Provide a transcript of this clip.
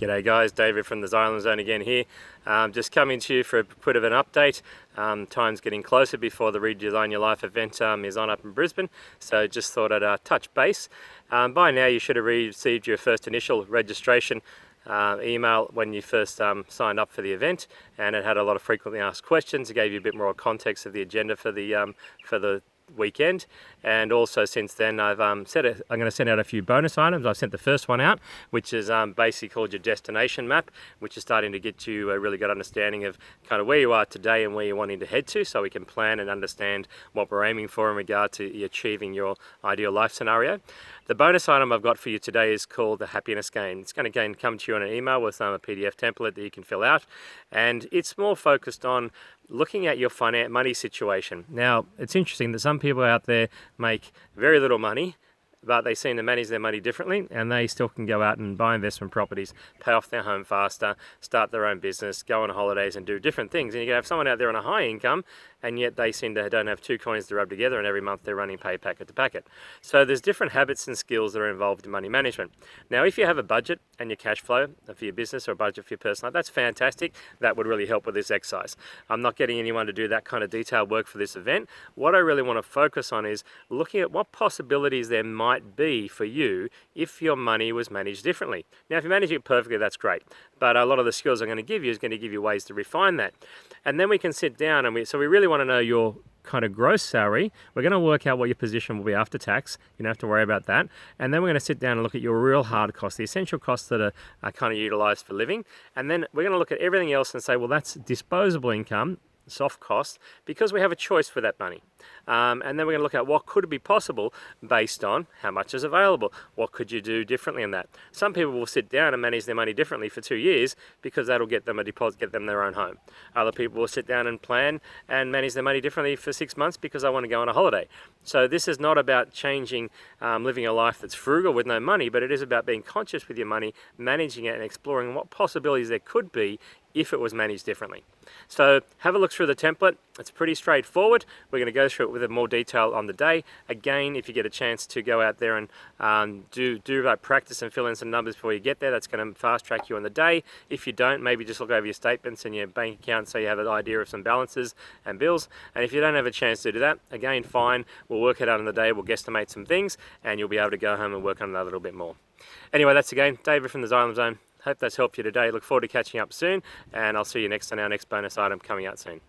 G'day guys, David from the Xylem Zone again here. Just coming to you for a bit of an update. Time's getting closer before the ReDesign Your Life event is on up in Brisbane, so just thought I'd touch base. By now you should have received your first initial registration email when you first signed up for the event, and it had a lot of frequently asked questions. It gave you a bit more context of the agenda for the weekend, and also since then I'm going to send out a few bonus items. I've sent the first one out, which is basically called your destination map, which is starting to get you a really good understanding of kind of where you are today and where you're wanting to head to, so we can plan and understand what we're aiming for in regard to achieving your ideal life scenario. The bonus item I've got for you today is called the happiness game. It's going to come to you on an email with a PDF template that you can fill out, and it's more focused on looking at your money situation. Now, it's interesting that some people out there make very little money, but they seem to manage their money differently, and they still can go out and buy investment properties, pay off their home faster, start their own business, go on holidays and do different things. And you can have someone out there on a high income, and yet they seem to don't have two coins to rub together, and every month they're running pay packet to packet. So there's different habits and skills that are involved in money management. Now, if you have a budget and your cash flow for your business or a budget for your personal life, that's fantastic. That would really help with this exercise. I'm not getting anyone to do that kind of detailed work for this event. What I really want to focus on is looking at what possibilities there might be for you if your money was managed differently. Now, if you manage it perfectly, that's great, but a lot of the skills I'm going to give you is going to give you ways to refine that. And then we can sit down and we really want to know your kind of gross salary. We're going to work out what your position will be after tax. You don't have to worry about that. And then we're going to sit down and look at your real hard costs, the essential costs that are kind of utilized for living. And then we're going to look at everything else and say, well, that's disposable income, soft costs, because we have a choice for that money. And then we're going to look at what could be possible based on how much is available. What could you do differently in that? Some people will sit down and manage their money differently for 2 years because that'll get them a deposit, get them their own home. Other people will sit down and plan and manage their money differently for 6 months because they want to go on a holiday. So this is not about changing, living a life that's frugal with no money, but it is about being conscious with your money, managing it and exploring what possibilities there could be if it was managed differently. So have a look through the template. It's pretty straightforward. We're going to go through it with more detail on the day. Again, if you get a chance to go out there and do practice and fill in some numbers before you get there, that's going to fast track you on the day. If you don't, maybe just look over your statements and your bank account so you have an idea of some balances and bills. And if you don't have a chance to do that, again, fine. We'll work it out on the day. We'll guesstimate some things and you'll be able to go home and work on that a little bit more. Anyway, that's again David from the Xylem Zone. Hope that's helped you today. Look forward to catching up soon, and I'll see you next on our next bonus item coming out soon.